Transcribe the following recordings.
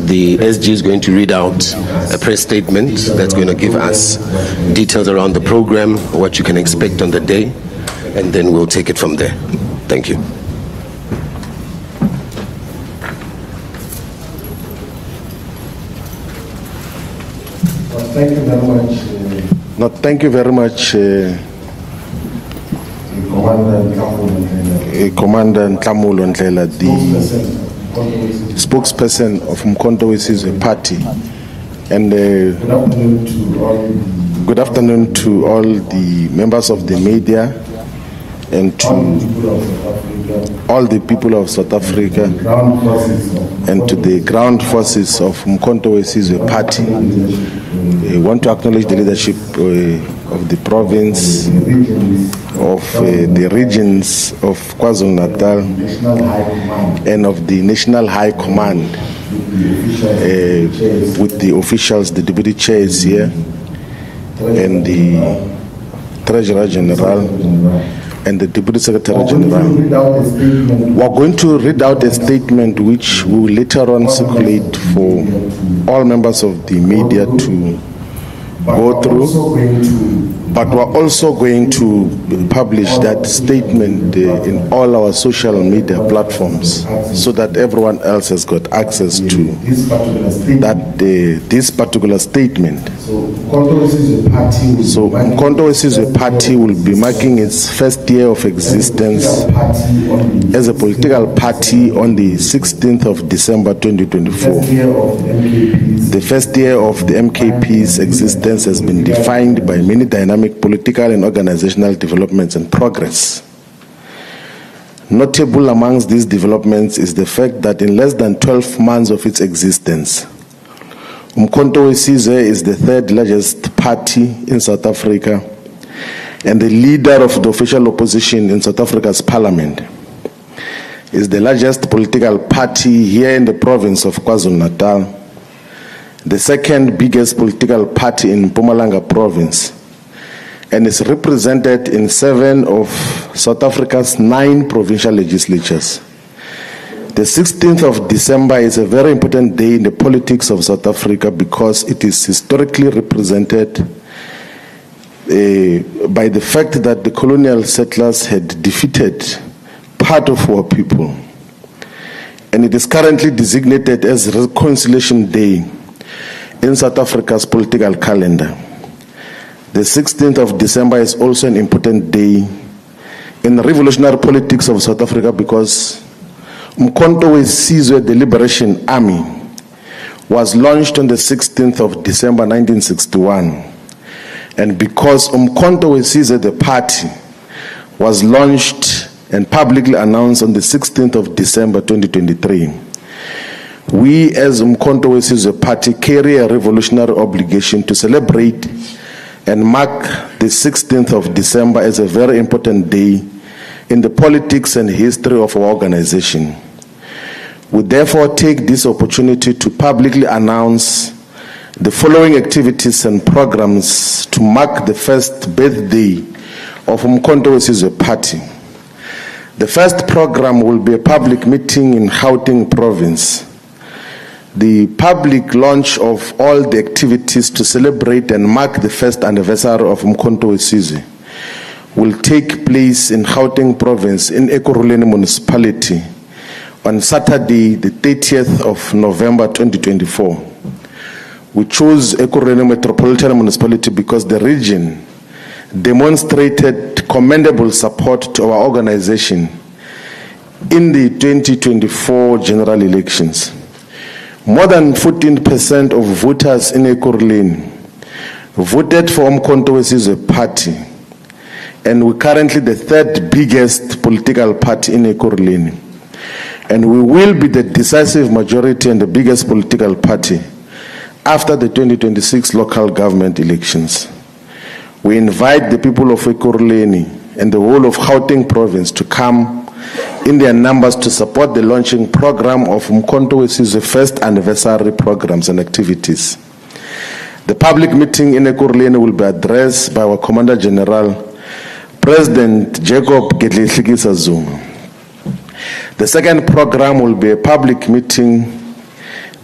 the SG is going to read out a press statement that's going to give us details around the program, what you can expect on the day, and then we'll take it from there. Thank you. Thank you very much. Thank you very much, Commander Nhlamulo Ndlela, the spokesperson of Umkhonto weSizwe Party, and good afternoon to all the members of the media and to all the people of South Africa and to the ground forces of Umkhonto weSizwe Party. I want to acknowledge the leadership of the province, of the regions of KwaZulu-Natal, and of the National High Command, with the officials, the deputy chairs here, and the Treasurer General, and the Deputy Secretary General. We're going to read out a statement which we will later on circulate for all members of the media to go through, but we're also going to publish that statement in all our social media platforms so that everyone else has got access to this particular statement. So Umkhonto weSizwe Party will be marking its first year of existence as a political party on the 16th of December 2024. The first year of the MKP's existence has been defined by many dynamic political and organizational developments and progress. Notable amongst these developments is the fact that in less than 12 months of its existence, Umkhonto weSizwe is the third largest party in South Africa and the leader of the official opposition in South Africa's parliament. Is the largest political party here in the province of KwaZulu-Natal, the second biggest political party in Mpumalanga province, and is represented in 7 of South Africa's 9 provincial legislatures. The 16th of December is a very important day in the politics of South Africa because it is historically represented by the fact that the colonial settlers had defeated part of our people. And it is currently designated as Reconciliation Day in South Africa's political calendar. The 16th of December is also an important day in the revolutionary politics of South Africa because Umkhonto weSizwe, the Liberation Army, was launched on the 16th of December 1961. And because Umkhonto weSizwe, the party, was launched and publicly announced on the 16th of December 2023, we as Umkhonto weSizwe Party carry a revolutionary obligation to celebrate and mark the 16th of December as a very important day in the politics and history of our organization. We therefore take this opportunity to publicly announce the following activities and programs to mark the first birthday of Umkhonto weSizwe Party. The first program will be a public meeting in Gauteng province. The public launch of all the activities to celebrate and mark the first anniversary of Umkhonto weSizwe will take place in Gauteng province in Ekurhuleni municipality on Saturday, the 30th of November 2024. We chose Ekurhuleni Metropolitan Municipality because the region demonstrated commendable support to our organization in the 2024 general elections. More than 14% of voters in Ekurhuleni voted for Umkhonto weSizwe Party, and we're currently the third biggest political party in Ekurhuleni. And we will be the decisive majority and the biggest political party after the 2026 local government elections. We invite the people of Ekurhuleni and the whole of Gauteng province to come in their numbers to support the launching program of Umkhonto weSizwe first anniversary programs and activities. The public meeting in Ekurhuleni will be addressed by our Commander General, President Jacob Gedleyihlekisa Zuma. The second program will be a public meeting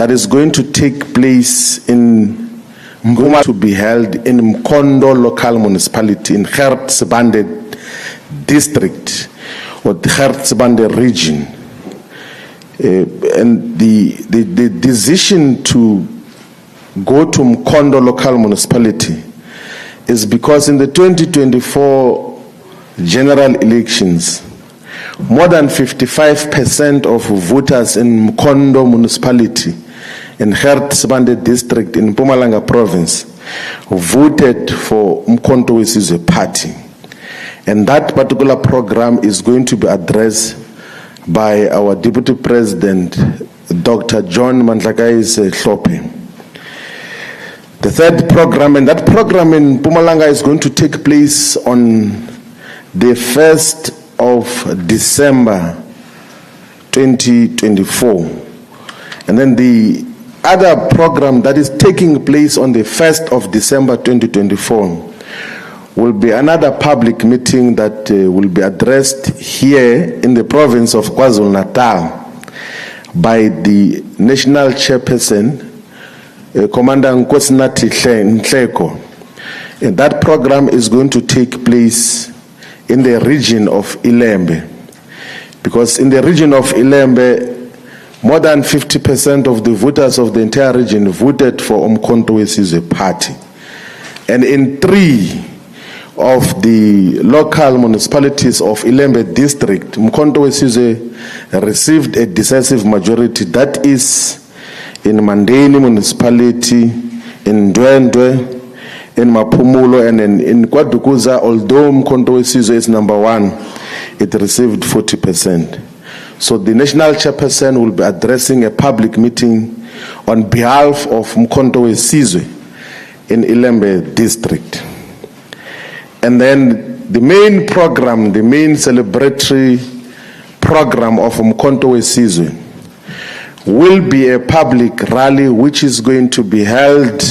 that is going to take place to be held in Mkondo local municipality in Gert-Sibande district or the Gert-Sibande region. And the decision to go to Mkondo local municipality is because in the 2024 general elections, more than 55% of voters in Mkondo municipality in Gert-Sibande district in Mpumalanga province voted for Umkhonto we Sizwe party. And that particular program is going to be addressed by our Deputy President, Dr. John Mandlakazi Hlophe. The third program, and that program in Mpumalanga is going to take place on the 1st of December 2024. And then the other program that is taking place on the 1st of December 2024 will be another public meeting that will be addressed here in the province of KwaZulu-Natal by the national chairperson, Commander Nkosinathi Nhleko. And that program is going to take place in the region of Ilembe, because in the region of Ilembe, more than 50% of the voters of the entire region voted for Umkhonto we Sizwe party. And in 3 of the local municipalities of Ilembe district, Umkhonto we Sizwe received a decisive majority. That is in Mandeni municipality, in Ndwendwe, in Maphumulo, and in KwaDukuza. Although Umkhonto we Sizwe is number 1, it received 40%. So the national chairperson will be addressing a public meeting on behalf of Umkhonto we Sizwe in Ilembe district. And then the main program, the main celebratory program of Umkhonto we Sizwe will be a public rally which is going to be held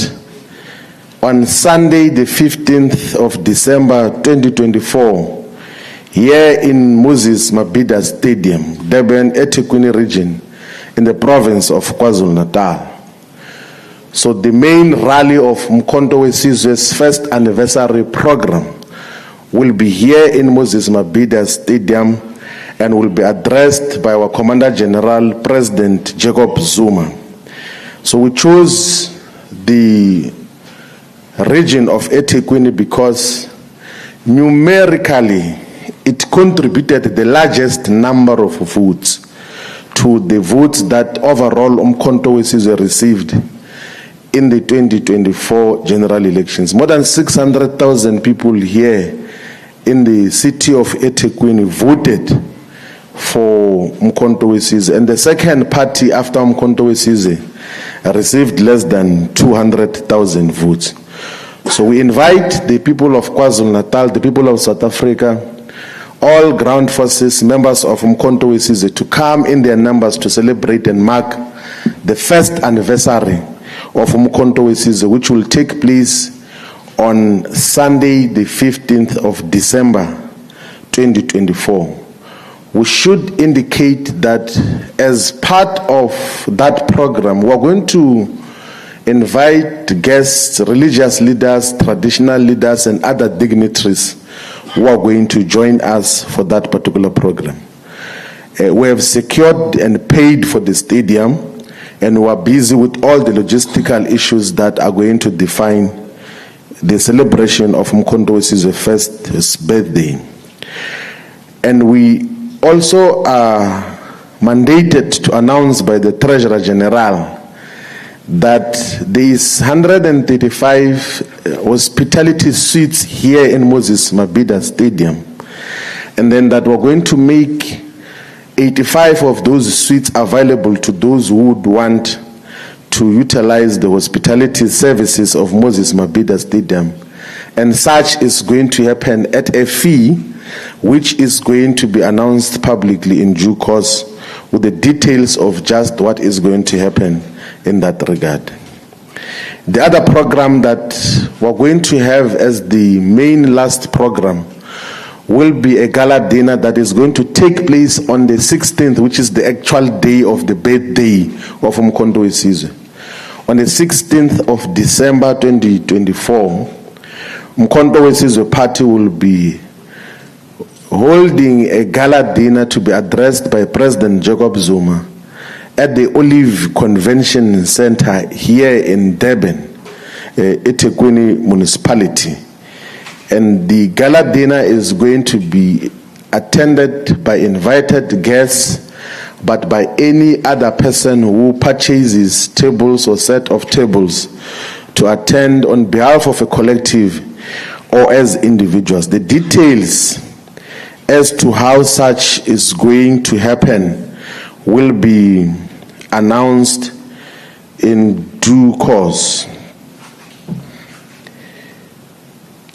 on Sunday the 15th of December 2024 here in Moses Mabhida Stadium, Durban, eThekwini region, in the province of KwaZulu-Natal. So the main rally of Umkhonto we Sizwe's first anniversary program will be here in Moses Mabhida Stadium and will be addressed by our Commander General, President Jacob Zuma. So we chose the region of eThekwini because numerically it contributed the largest number of votes to the votes that overall Umkhonto we Sizwe received in the 2024 general elections. More than 600,000 people here in the city of eThekwini voted for Umkhonto we Sizwe, and the second party after Umkhonto we Sizwe received less than 200,000 votes. So we invite the people of KwaZulu-Natal, the people of South Africa, all ground forces, members of Umkhonto we Sizwe to come in their numbers to celebrate and mark the first anniversary of Umkhonto we Sizwe, which will take place on Sunday the 15th of December 2024. We should indicate that as part of that program, we're going to invite guests, religious leaders, traditional leaders, and other dignitaries who are going to join us for that particular program. We have secured and paid for the stadium, and we are busy with all the logistical issues that are going to define the celebration of Umkhonto we Sizwe's first birthday. And we also are mandated to announce by the Treasurer General that there is 135 hospitality suites here in Moses Mabhida Stadium, and then that we're going to make 85 of those suites available to those who would want to utilize the hospitality services of Moses Mabhida Stadium. And such is going to happen at a fee which is going to be announced publicly in due course, with the details of just what is going to happen in that regard. The other program that we're going to have as the main last program will be a gala dinner that is going to take place on the 16th, which is the actual day of the birthday of Umkhonto we Sizwe. On the 16th of December 2024, Umkhonto we Sizwe Party will be holding a gala dinner to be addressed by President Jacob Zuma at the Olive Convention Center here in Durban, eThekwini municipality. And the gala dinner is going to be attended by invited guests, but by any other person who purchases tables or set of tables to attend on behalf of a collective or as individuals. The details as to how such is going to happen will be announced in due course.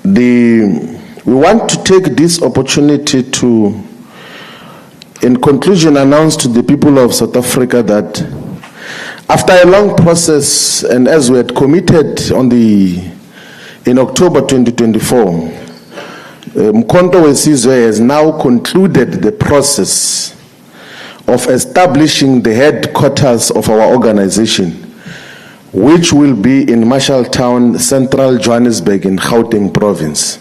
We want to take this opportunity to, in conclusion, announce to the people of South Africa that after a long process, and as we had committed in October 2024, Umkhonto we Sizwe has now concluded the process of establishing the headquarters of our organization, which will be in Marshalltown, Central Johannesburg in Gauteng province.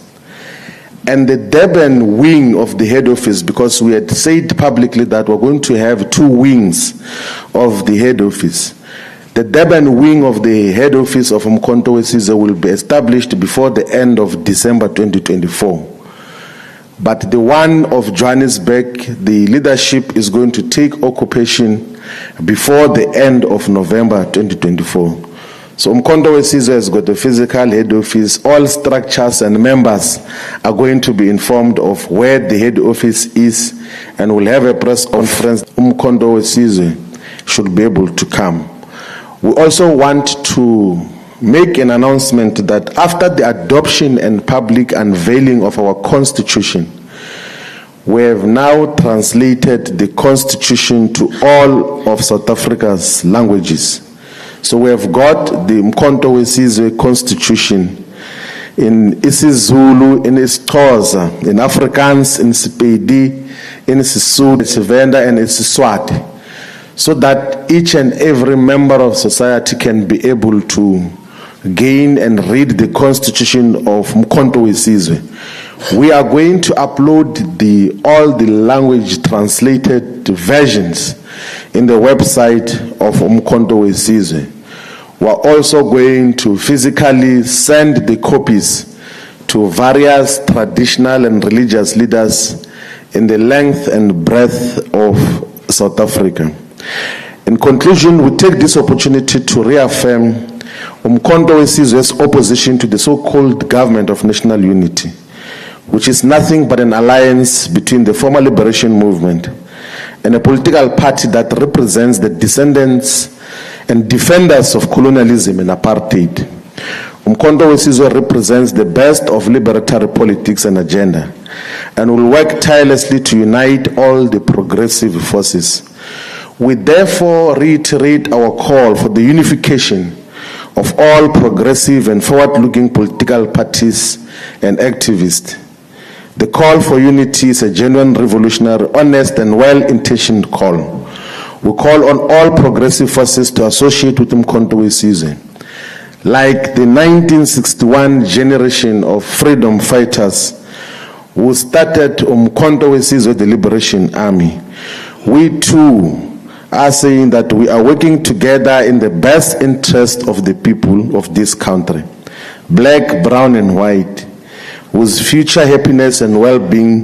And the Durban wing of the head office, because we had said publicly that we're going to have 2 wings of the head office. The Durban wing of the head office of Umkhonto we Sizwe will be established before the end of December 2024. But the one of Johannesburg, the leadership is going to take occupation before the end of November 2024. So Umkhonto we Sizwe has got a physical head office. All structures and members are going to be informed of where the head office is, and we'll have a press conference. Umkhonto we Sizwe should be able to come. We also want to make an announcement that after the adoption and public unveiling of our constitution, we have now translated the constitution to all of South Africa's languages. So we have got the Umkhonto we Sizwe constitution in isiZulu, in isiXhosa, in Afrikaans, in Sepedi, in Sesotho, Sevenda, and isiSwati, so that each and every member of society can be able to gain and read the constitution of Umkhonto we Sizwe. We are going to upload all the language translated versions in the website of Umkhonto we Sizwe. We are also going to physically send the copies to various traditional and religious leaders in the length and breadth of South Africa. In conclusion, we take this opportunity to reaffirm Umkhonto we Sizwe's opposition to the so-called government of national unity, which is nothing but an alliance between the former liberation movement and a political party that represents the descendants and defenders of colonialism and apartheid. Umkhonto we Sizwe represents the best of libertary politics and agenda, and will work tirelessly to unite all the progressive forces. We therefore reiterate our call for the unification of all progressive and forward-looking political parties and activists. The call for unity is a genuine, revolutionary, honest, and well-intentioned call. We call on all progressive forces to associate with Umkhonto we Sizwe. Like the 1961 generation of freedom fighters who started Umkhonto we Sizwe, the Liberation Army, we too are saying that we are working together in the best interest of the people of this country, black, brown, and white, whose future happiness and well-being